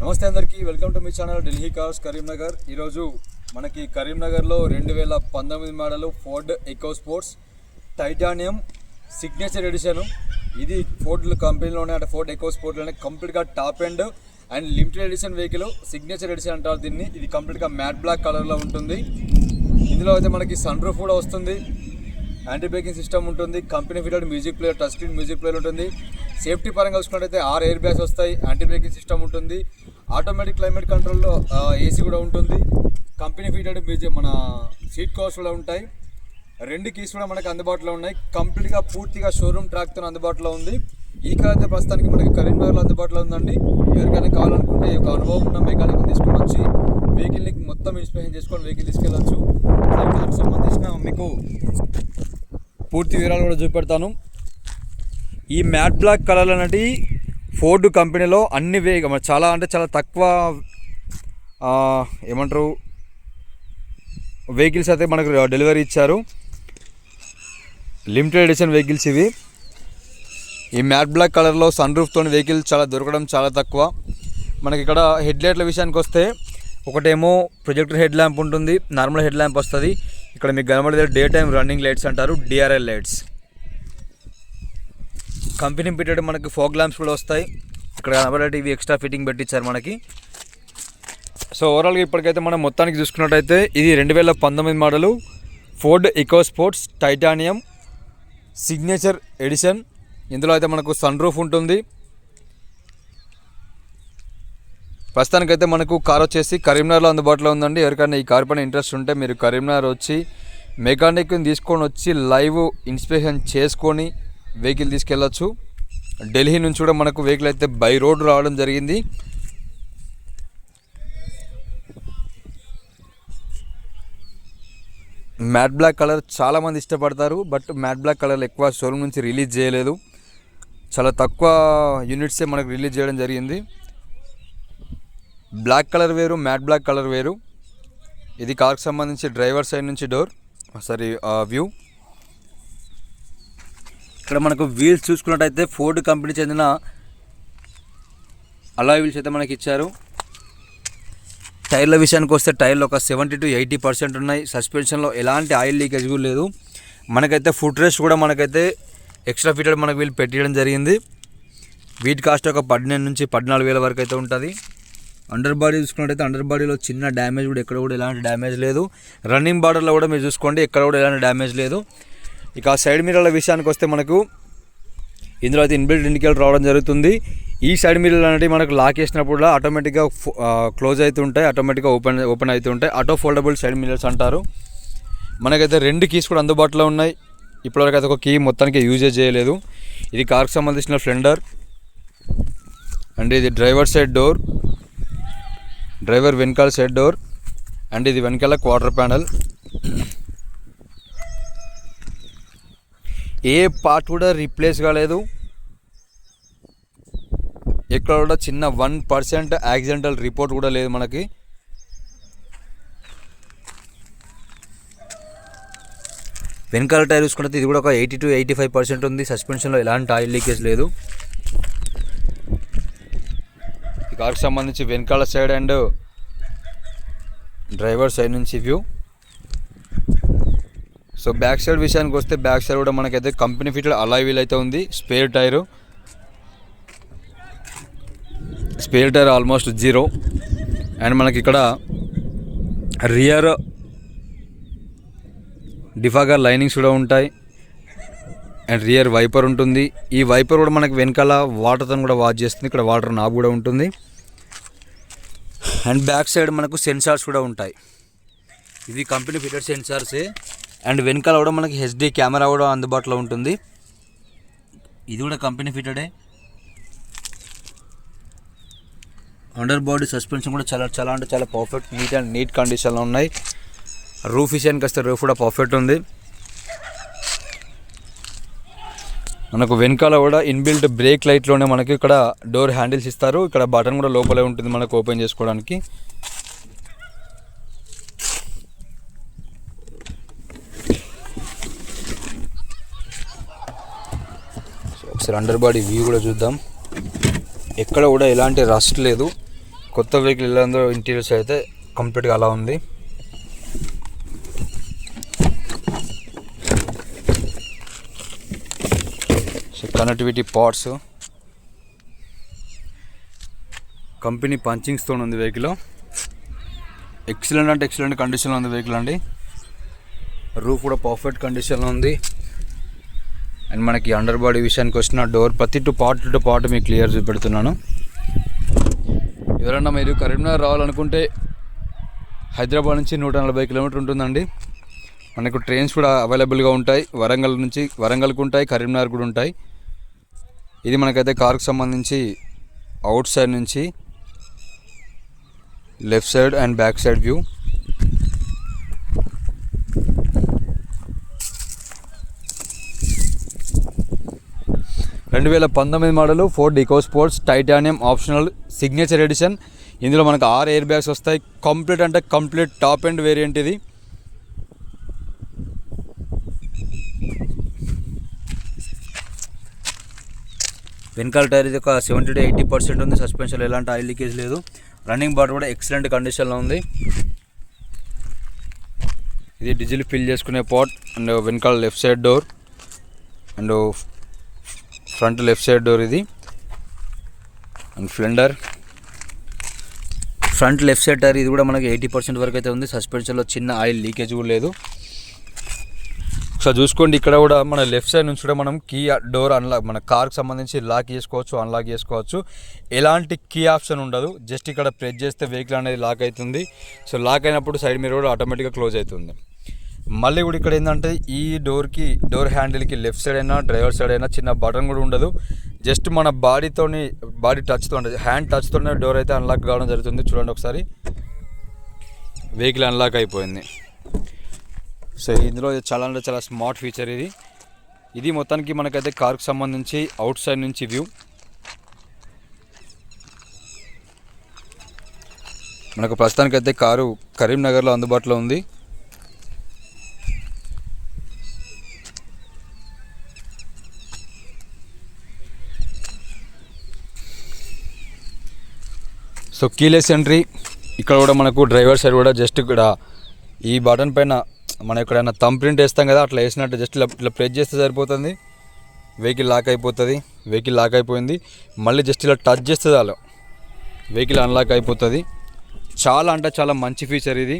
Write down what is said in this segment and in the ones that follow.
నమస్తే అందరికీ, welcome to మీ ఛానల్ ఢిల్లీ కార్స్ కరీంనగర్. ఈరోజు మనకి కరీంనగర్లో 2019 model Ford Eco Sports titanium signature edition. ఇది ఫోర్డ్ కంపెనీలోనే అంటే ఫోర్డ్ ఎకో స్పోర్ట్లోనే కంప్లీట్గా top and limited edition vehicle. Signature edition అంటారు దీన్ని. ఇది కంప్లీట్గా మ్యాట్ బ్లాక్ కలర్లో ఉంటుంది. ఇందులో అయితే మనకి సన్ రూఫ్ కూడా వస్తుంది, యాంటీ బ్రేకింగ్ సిస్టమ్ ఉంటుంది, company fitted music player, touch screen music player ఉంటుంది. సేఫ్టీ పరంగా చూసుకున్నట్టయితే 6 ఎయిర్ బ్యాగ్స్ వస్తాయి, యాంటీ బ్రేకింగ్ సిస్టమ్ ఉంటుంది, ఆటోమేటిక్ క్లైమేట్ కంట్రోల్లో ఏసీ కూడా ఉంటుంది, కంపెనీ ఫిటెడ్ మ్యూజిక్ మన సీట్ కవర్స్ కూడా ఉంటాయి. 2 కీస్ కూడా మనకి అందుబాటులో ఉన్నాయి. కంప్లీట్గా పూర్తిగా షోరూమ్ ట్రాక్తో అందుబాటులో ఉంది. ఈ కార్ అయితే ప్రస్తుతానికి మనకి కరీంనగర్లో అందుబాటులో ఉందండి. ఎవరికైనా కావాలనుకుంటే ఒక అనుభవం ఉన్న మెకానిక్ తీసుకొని వచ్చి వెహికల్ని మొత్తం ఇన్స్పెక్షన్ చేసుకొని వెహికల్ తీసుకెళ్ళచ్చు. కార్కి సంబంధించిన మీకు పూర్తి వివరాలు కూడా చూపెడతాను. ఈ మ్యాట్ బ్లాక్ కలర్ అనేది ఫోర్డ్ కంపెనీలో అన్ని చాలా అంటే చాలా తక్కువ ఏమంటారు వెహికల్స్ అయితే మనకు డెలివరీ ఇచ్చారు. లిమిటెడ్ ఎడిషన్ వెహికల్స్ ఇవి. ఈ మ్యాట్ బ్లాక్ కలర్లో సన్ రూఫ్తో వెహికల్ చాలా దొరకడం చాలా తక్కువ. మనకి ఇక్కడ హెడ్ లైట్ల విషయానికి వస్తే ఒకటేమో ప్రొజెక్టర్ హెడ్ ల్యాంప్ ఉంటుంది, నార్మల్ హెడ్ ల్యాంప్ వస్తుంది. ఇక్కడ మీకు కనబడేది డే టైమ్ రన్నింగ్ లైట్స్ అంటారు, డిఆర్ఎల్ లైట్స్. కంపెనీ ఫిటెడ్ మనకి ఫోగ్ ల్యాంప్స్ కూడా వస్తాయి. ఇక్కడ కనబడేది ఇవి ఎక్స్ట్రా ఫిట్టింగ్ పెట్టించారు మనకి. సో ఓవరాల్గా ఇప్పటికైతే మనం మొత్తానికి చూసుకున్నట్టయితే ఇది 2019 model Ford Eco Sports titanium signature edition. ఇందులో అయితే మనకు సన్ రూఫ్ ఉంటుంది. ప్రస్తుతానికైతే మనకు కార్ వచ్చేసి కరీంనగర్లో అందుబాటులో ఉందండి. ఎవరికైనా ఈ కార్ పైన ఇంట్రెస్ట్ ఉంటే మీరు కరీంనగర్ వచ్చి మెకానిక్ని తీసుకొని వచ్చి లైవ్ ఇన్స్పెక్షన్ చేసుకొని వెహికల్ తీసుకెళ్ళచ్చు. ఢిల్లీ నుంచి కూడా మనకు వెహికల్ అయితే బై రోడ్ రావడం జరిగింది. మ్యాట్ బ్లాక్ కలర్ చాలామంది ఇష్టపడతారు, బట్ మ్యాట్ బ్లాక్ కలర్ ఎక్కువ షోరూమ్ నుంచి రిలీజ్ చేయలేదు. చాలా తక్కువ యూనిట్సే మనకు రిలీజ్ చేయడం జరిగింది. బ్లాక్ కలర్ వేరు, మ్యాట్ బ్లాక్ కలర్ వేరు. ఇది కార్కి సంబంధించి డ్రైవర్ సైడ్ నుంచి వ్యూ. ఇక్కడ మనకు వీల్స్ చూసుకున్నట్టయితే ఫోర్డ్ కంపెనీ చెందిన అలాయ్ వీల్స్ అయితే మనకి ఇచ్చారు. టైర్ల విషయానికి వస్తే టైర్లు ఒక 70 to 80% ఉన్నాయి. సస్పెన్షన్లో ఎలాంటి ఆయిల్ లీకేజ్ కూడా లేదు. మనకైతే ఫుట్ రెస్ట్ కూడా మనకైతే ఎక్స్ట్రా ఫిటెడ్ మనకు వీళ్ళు పెట్టడం జరిగింది. వీటి కాస్ట్ ఒక 12 నుంచి 14,000 వరకు అయితే ఉంటుంది. అండర్ బాడీ చూసుకున్నట్టయితే అండర్ బాడీలో చిన్న డ్యామేజ్ కూడా ఎక్కడ కూడా ఎలాంటి డ్యామేజ్ లేదు. రన్నింగ్ బార్డర్లో కూడా మీరు చూసుకోండి, ఎక్కడ కూడా ఎలాంటి డ్యామేజ్ లేదు. ఇక సైడ్ మిర్రర్ల విషయానికి వస్తే మనకు ఇందులో అయితే ఇన్బిల్ట్ ఇండికేటర్ రావడం జరుగుతుంది. ఈ సైడ్ మిర్రర్ అనేవి మనకు లాక్ చేసినప్పుడు ఆటోమేటిక్గా క్లోజ్ అవుతూ ఉంటాయి, ఆటోమేటిక్గా ఓపెన్ అవుతూ ఉంటాయి. ఆటో ఫోల్డబుల్ సైడ్ మిర్రర్స్ అంటారు. మనకైతే 2 కీస్ కూడా అందుబాటులో ఉన్నాయి. ఇప్పటివరకు అయితే ఒక కీ మొత్తానికి యూజ్ చేయలేదు. ఇది కార్కి సంబంధించిన ఫ్లెండర్ అండ్ ఇది డ్రైవర్ సైడ్ డోర్, డ్రైవర్ వెనకాల సైడ్ డోర్ అండ్ ఇది వెనకాల క్వార్టర్ ప్యానల్. ఏ పార్ట్ కూడా రీప్లేస్ కాలేదు. ఎక్కడ కూడా చిన్న 1% యాక్సిడెంటల్ రిపోర్ట్ కూడా లేదు మనకి. వెనకాల టైర్ చూసుకుంటే ఇది కూడా ఒక 80 to 85% ఉంది. సస్పెన్షన్లో ఎలాంటి ఆయిల్ లీకేజ్ లేదు. ఈ కార్కి సంబంధించి వెనకాల సైడ్ అండ్ డ్రైవర్ సైడ్ నుంచి వ్యూ. సో బ్యాక్ సైడ్ విషయానికి వస్తే బ్యాక్ సైడ్ కూడా మనకైతే కంపెనీ ఫిటెడ్ అలాయ్ వీల్ అయితే ఉంది. Spare tyre almost 0. అండ్ మనకి ఇక్కడ రియర్ డిఫాగర్ లైనింగ్స్ కూడా ఉంటాయి అండ్ రియర్ వైపర్ ఉంటుంది. ఈ వైపర్ కూడా మనకి వెనకాల వాటర్తో కూడా వాష్ చేస్తుంది. ఇక్కడ వాటర్ నాబ్ కూడా ఉంటుంది. అండ్ బ్యాక్ సైడ్ మనకు సెన్సార్స్ కూడా ఉంటాయి. ఇవి కంపెనీ ఫిటెడ్ సెన్సార్సే. అండ్ వెనకాల కూడా మనకి హెచ్డి కెమెరా కూడా అందుబాటులో ఉంటుంది. ఇది కూడా కంపెనీ ఫిటెడే. అండర్ బాడీ సస్పెన్షన్ కూడా చాలా అంటే చాలా పర్ఫెక్ట్ నీట్ కండిషన్లో ఉన్నాయి. రూఫ్ విషయానికి వస్తే రూఫ్ కూడా పర్ఫెక్ట్ ఉంది. మనకు వెనకాల కూడా ఇన్బిల్ట్ బ్రేక్ లైట్లోనే మనకి ఇక్కడ డోర్ హ్యాండిల్స్ ఇస్తారు. ఇక్కడ బటన్ కూడా లోపలే ఉంటుంది మనకు ఓపెన్ చేసుకోవడానికి. ఒకసారి అండర్ బాడీ వ్యూ కూడా చూద్దాం. ఎక్కడ కూడా ఎలాంటి రస్ట్ లేదు. కొత్త వెహికల్ ఎలా ఉందో ఇంటీరియర్స్ అయితే కంప్లీట్గా అలా ఉంది. సో కనెక్టివిటీ పార్ట్స్, కంపెనీ పంచింగ్స్తో ఉంది వెహికల్. ఎక్సలెంట్ అంటే ఎక్సలెంట్ కండిషన్లో ఉంది వెహికల్ అండి. రూఫ్ కూడా పర్ఫెక్ట్ కండిషన్లో ఉంది. అండ్ మనకి అండర్ బాడీ విషయానికి వచ్చిన డోర్ ప్రతి పార్ట్ టు పార్ట్ మీకు క్లియర్ చూపెడుతున్నాను. ఎవరన్నా మీరు కరీంనగర్ రావాలనుకుంటే హైదరాబాద్ నుంచి 140 కిలోమీటర్ ఉంటుందండి. మనకు ట్రైన్స్ కూడా అవైలబుల్గా ఉంటాయి. వరంగల్కి ఉంటాయి, కరీంనగర్ కూడా ఉంటాయి. ఇది మనకైతే కార్కు సంబంధించి అవుట్ సైడ్ నుంచి left side and back side view. రెండు 2019 model Ford EcoSports titanium optional signature edition. ఇందులో మనకు 6 ఎయిర్ బ్యాగ్స్ వస్తాయి. కంప్లీట్ అంటే కంప్లీట్ టాప్ ఎండ్ వేరియంట్ ఇది. వెనకాల టైర్ ఇది ఒక 70 to 80% ఉంది. సస్పెన్షన్ ఎలాంటి ఆయిల్ లీకేజ్ లేదు. రన్నింగ్ బార్ కూడా ఎక్సలెంట్ కండిషన్లో ఉంది. ఇది డీజిల్ ఫిల్ చేసుకునే పాట్ అండ్ వెనకాల left side door and front left side door ఇది. And front left side tyre ఇది కూడా మనకి 80% వరకు అయితే ఉంది. సస్పెన్షన్లో చిన్న ఆయిల్ లీకేజ్ కూడా లేదు. సో చూసుకోండి, ఇక్కడ కూడా మన లెఫ్ట్ సైడ్ నుంచి కూడా మనం కీ డోర్ అన్లాక్, మన కార్కి సంబంధించి లాక్ చేసుకోవచ్చు, అన్లాక్ చేసుకోవచ్చు. ఎలాంటి కీ ఆప్షన్ ఉండదు. జస్ట్ ఇక్కడ ప్రెస్ చేస్తే వెహికల్ అనేది లాక్ అవుతుంది. సో లాక్ అయినప్పుడు సైడ్ మిర్రర్ కూడా ఆటోమేటిక్గా క్లోజ్ అవుతుంది. మళ్ళీ కూడా ఇక్కడ ఏంటంటే ఈ డోర్ హ్యాండిల్కి లెఫ్ట్ సైడ్ అయినా డ్రైవర్ సైడ్ అయినా చిన్న బటన్ కూడా ఉండదు. జస్ట్ మన బాడీ టచ్తో ఉంటుంది, హ్యాండ్ టచ్తోనే డోర్ అయితే అన్లాక్ కావడం జరుగుతుంది. చూడండి ఒకసారి, వెహికల్ అన్లాక్ అయిపోయింది. సో ఇందులో చాలా అంటే చాలా స్మార్ట్ ఫీచర్ ఇది మొత్తానికి మనకైతే కార్కు సంబంధించి అవుట్ సైడ్ నుంచి వ్యూ. మనకు ప్రస్తుతానికైతే కారు కరీంనగర్లో అందుబాటులో ఉంది. So keyless entry. ఇక్కడ కూడా మనకు డ్రైవర్ సైడ్ కూడా జస్ట్ ఇక్కడ ఈ బటన్ పైన మనం ఎక్కడైనా థంబ్ ప్రింట్ వేస్తాం కదా, అట్లా వేసినట్టు జస్ట్ ఇలా ప్రెస్ చేస్తే సరిపోతుంది. వెహికల్ లాక్ అయిపోతుంది. వెహికల్ లాక్ అయిపోయింది. మళ్ళీ జస్ట్ ఇలా టచ్ చేస్తే చాలు వెహికల్ అన్లాక్ అయిపోతుంది. చాలా అంటే చాలా మంచి ఫీచర్ ఇది.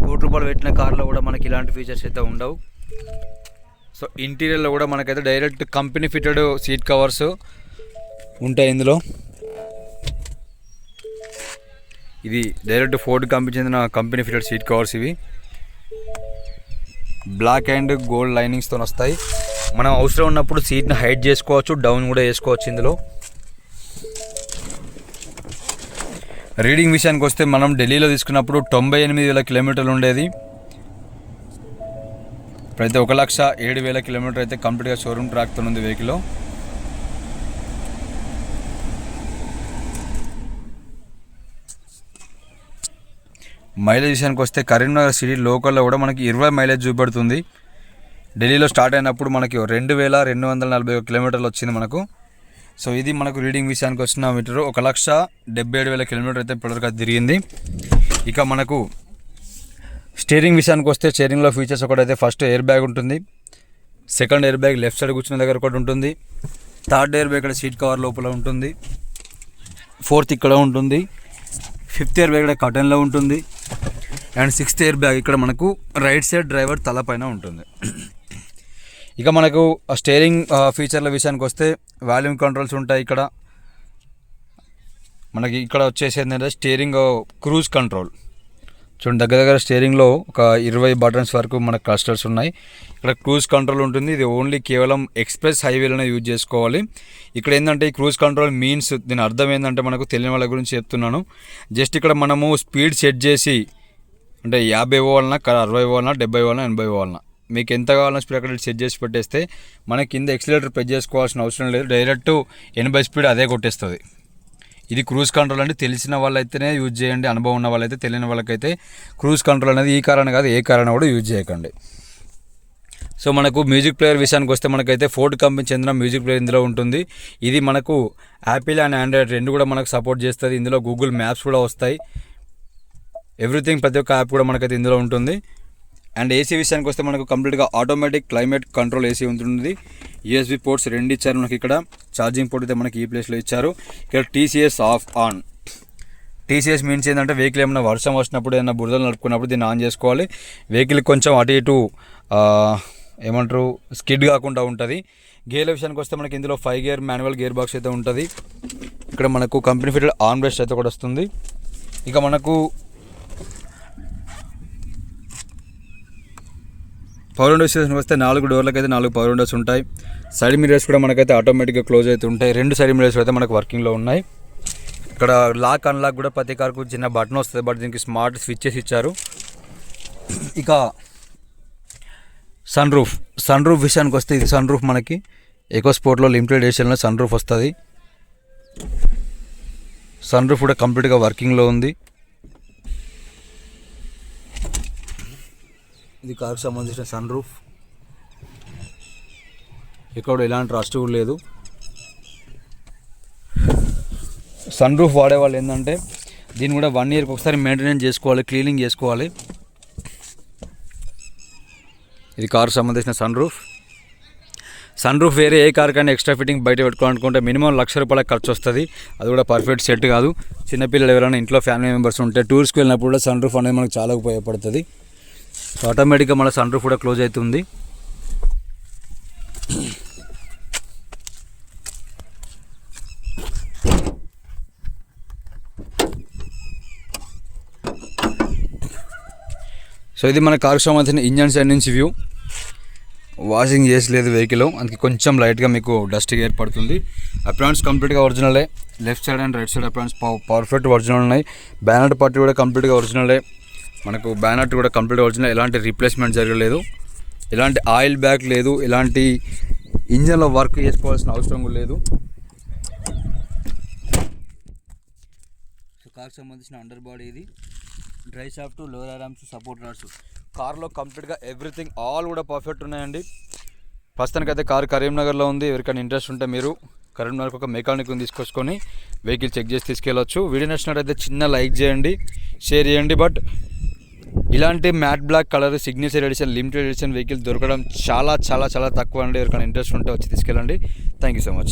₹1,00,00,000 పెట్టిన కార్లో కూడా మనకి ఇలాంటి ఫీచర్స్ అయితే ఉండవు. సో ఇంటీరియర్లో కూడా మనకైతే direct company fitted seat covers ఉంటాయి ఇందులో. ఇది డైరెక్ట్ ఫోర్డ్ కంపెనీ చెందిన కంపెనీ ఫిటెడ్ సీట్ కవర్స్. ఇవి బ్లాక్ అండ్ గోల్డ్ లైనింగ్స్తో వస్తాయి. మనం అవసరం ఉన్నప్పుడు సీట్ని హైట్ చేసుకోవచ్చు, డౌన్ కూడా చేసుకోవచ్చు. ఇందులో రీడింగ్ విషయానికి వస్తే మనం ఢిల్లీలో తీసుకున్నప్పుడు 98,000 కిలోమీటర్లు ఉండేది. ఇప్పుడైతే 1,07,000 కిలోమీటర్ అయితే కంప్లీట్గా షోరూమ్ ట్రాక్తో ఉంది వెహికల్. మైలేజ్ విషయానికి వస్తే కరీంనగర్ సిటీ లోకల్లో కూడా మనకి 20 మైలేజ్ చూపెడుతుంది. ఢిల్లీలో స్టార్ట్ అయినప్పుడు మనకి 2,240 కిలోమీటర్లు వచ్చింది మనకు. సో ఇది మనకు రీడింగ్ విషయానికి వచ్చిన మీటర్ 1,77,000 కిలోమీటర్ అయితే ఇప్పటివరకు అది తిరిగింది. ఇక మనకు స్టీరింగ్ విషయానికి వస్తే స్టీరింగ్లో ఫీచర్స్ ఒకటైతే ఫస్ట్ ఎయిర్ బ్యాగ్ ఉంటుంది. Second air bag left side కూర్చున్న దగ్గర ఒకటి ఉంటుంది. థర్డ్ ఎయిర్ బ్యాగ్ ఇక్కడ సీట్ కవర్ లోపల ఉంటుంది. ఫోర్త్ ఇక్కడ ఉంటుంది. ఫిఫ్త్ ఎయిర్ బ్యాగ్ ఇక్కడ కటన్లో ఉంటుంది. అండ్ సిక్స్త్ ఎయిర్ బ్యాగ్ ఇక్కడ మనకు రైట్ సైడ్ డ్రైవర్ తలపైన ఉంటుంది. ఇక మనకు స్టీరింగ్ ఫీచర్ల విషయానికి వస్తే వాల్యూమ్ కంట్రోల్స్ ఉంటాయి. ఇక్కడ మనకి ఇక్కడ వచ్చేసి ఏంటంటే స్టీరింగ్ క్రూజ్ కంట్రోల్ చూడండి. దగ్గర స్టీరింగ్లో ఒక 20 బటన్స్ వరకు మనకు క్లస్టర్స్ ఉన్నాయి. ఇక్కడ క్రూజ్ కంట్రోల్ ఉంటుంది. ఇది ఓన్లీ కేవలం ఎక్స్ప్రెస్ హైవేలోనే యూజ్ చేసుకోవాలి. ఇక్కడ ఏంటంటే ఈ క్రూజ్ కంట్రోల్ మీన్స్ దీని అర్థం ఏంటంటే మనకు తెలియని వాళ్ళ గురించి చెప్తున్నాను. జస్ట్ ఇక్కడ మనము స్పీడ్ సెట్ చేసి అంటే 50 పోవాలన్నా 60 పోవాలన్నా 70 పోవాలన్నా 80 పోవాలన్నా మీకు ఎంత కావాలన్నా స్పీడ్ అక్కడ సెట్ చేసి పెట్టేస్తే మనకి కింద ఎక్సిలేటర్ ప్రెస్ చేసుకోవాల్సిన అవసరం లేదు. డైరెక్ట్ 80 స్పీడ్ అదే కొట్టేస్తుంది. ఇది క్రూజ్ కంట్రోల్ అంటే తెలిసిన వాళ్ళైతేనే యూజ్ చేయండి. అనుభవం ఉన్న వాళ్ళైతే, తెలియని వాళ్ళకైతే క్రూజ్ కంట్రోల్ అనేది ఈ కారణం కాదు ఏ కారణం కూడా యూజ్ చేయకండి. సో మనకు మ్యూజిక్ ప్లేయర్ విషయానికి వస్తే మనకైతే ఫోర్డ్ కంపెనీ చెందిన మ్యూజిక్ ప్లేయర్ ఇందులో ఉంటుంది. ఇది మనకు యాపిల్ అండ్ ఆండ్రాయిడ్ రెండు కూడా మనకు సపోర్ట్ చేస్తుంది. ఇందులో గూగుల్ మ్యాప్స్ కూడా వస్తాయి. ఎవ్రీథింగ్ ప్రతి ఒక్క యాప్ కూడా మనకైతే ఇందులో ఉంటుంది. అండ్ ఏసీ విషయానికి వస్తే మనకు కంప్లీట్గా ఆటోమేటిక్ క్లైమేట్ కంట్రోల్ ఏసీ ఉంటుంది. యూఎస్బీ పోర్ట్స్ 2 ఇచ్చారు మనకి. ఇక్కడ ఛార్జింగ్ పోర్ట్ అయితే మనకి ఈ ప్లేస్లో ఇచ్చారు. ఇక్కడ TCS of on. TCS means ఏంటంటే వెహికల్ ఏమైనా వర్షం వచ్చినప్పుడు ఏమైనా బురదలు నడుపుకున్నప్పుడు దీన్ని ఆన్ చేసుకోవాలి. వెహికల్ కొంచెం అటు ఇటు ఏమంటారు స్కిడ్ కాకుండా ఉంటుంది. గేర్ల విషయానికి వస్తే మనకి ఇందులో 5 గేర్ మాన్యువల్ గేర్ బాక్స్ అయితే ఉంటుంది. ఇక్కడ మనకు కంపెనీ ఫిటెడ్ ఆర్మ్ రెస్ట్ అయితే కూడా వస్తుంది. ఇక మనకు పవర్ విండోస్ విషయానికి వస్తే 4 డోర్లకు అయితే 4 పవర్ విండోస్ ఉంటాయి. సైడ్ మిరర్స్ కూడా మనకైతే ఆటోమేటిక్గా క్లోజ్ అయితే ఉంటాయి. 2 సైడ్ మిరర్స్ అయితే మనకు వర్కింగ్లో ఉన్నాయి. ఇక్కడ లాక్ అన్లాక్ కూడా ప్రతి కార్కు చిన్న బటన్ వస్తుంది. బట్ దీనికి స్మార్ట్ స్విచ్చెస్ ఇచ్చారు. ఇక సన్ రూఫ్ విషయానికి వస్తే ఇది సన్ రూఫ్ మనకి ఎకోస్పోర్ట్లో లిమిటెడ్ ఎడిషన్లో సన్ రూఫ్ వస్తుంది. సన్ రూఫ్ కూడా కంప్లీట్గా వర్కింగ్లో ఉంది. ఇది కార్కు సంబంధించిన సన్ రూఫ్. ఇక్కడ ఎలాంటి రస్ట్ కూడా లేదు. సన్ రూఫ్ వాడేవాళ్ళు ఏంటంటే దీన్ని కూడా 1 ఇయర్కి ఒకసారి మెయింటెనెన్స్ చేసుకోవాలి, క్లీనింగ్ చేసుకోవాలి. ఇది కారుకు సంబంధించిన సన్ రూఫ్. వేరే ఏ కార్ కైనా ఎక్స్ట్రా ఫిట్టింగ్ బయట పెట్టుకోవాలనుకుంటే మినిమం ₹1,00,000 ఖర్చు వస్తుంది. అది కూడా పర్ఫెక్ట్ సెట్ కాదు. చిన్నపిల్లలు ఎవరైనా ఇంట్లో ఫ్యామిలీ మెంబర్స్ ఉంటే టూర్స్కి వెళ్ళినప్పుడు కూడా సన్ రూఫ్ అనేది మనకు చాలా ఉపయోగపడుతుంది. సో ఆటోమేటిక్గా మన సన్ రూఫ్ కూడా క్లోజ్ అవుతుంది. సో ఇది మన కారుకు సంబంధించిన ఇంజన్ సైడ్ నుంచి వ్యూ. వాషింగ్ చేసలేదు వెహికల్, అందుకే కొంచెం లైట్గా మీకు డస్ట్ ఏర్పడుతుంది. అప్రాన్స్ కంప్లీట్గా ఒరిజినలే. Left side and right side aprons perfect original ఉన్నాయి. బ్యానట్ పట్టు కూడా కంప్లీట్గా ఒరిజినలే. మనకు బ్యానట్ కూడా కంప్లీట్గా ఒరిజినల్. ఎలాంటి రీప్లేస్మెంట్ జరగలేదు, ఎలాంటి ఆయిల్ బ్యాక్ లేదు, ఎలాంటి ఇంజన్లో వర్క్ చేసుకోవాల్సిన అవసరం కూడా లేదు. సో కార్కి సంబంధించిన అండర్ బాడీ ఇది. Dry shaft, lower arms, support rods. కార్లో కంప్లీట్గా ఎవ్రీథింగ్ ఆల్ కూడా పర్ఫెక్ట్ ఉన్నాయండి. ప్రస్తుతానికైతే కారు కరీంనగర్లో ఉంది. ఎవరికైనా ఇంట్రెస్ట్ ఉంటే మీరు కరీంనగర్కి ఒక మెకానిక్ని తీసుకొచ్చుకొని వెహికల్ చెక్ చేసి తీసుకెళ్ళొచ్చు. వీడియో నచ్చినట్టయితే చిన్న లైక్ చేయండి, షేర్ చేయండి. బట్ ఇలాంటి matte black colour signature edition limited edition vehicle దొరకడం చాలా చాలా చాలా తక్కువ అండి. ఎవరికైనా ఇంట్రెస్ట్ ఉంటే వచ్చి తీసుకెళ్ళండి. Thank you so much.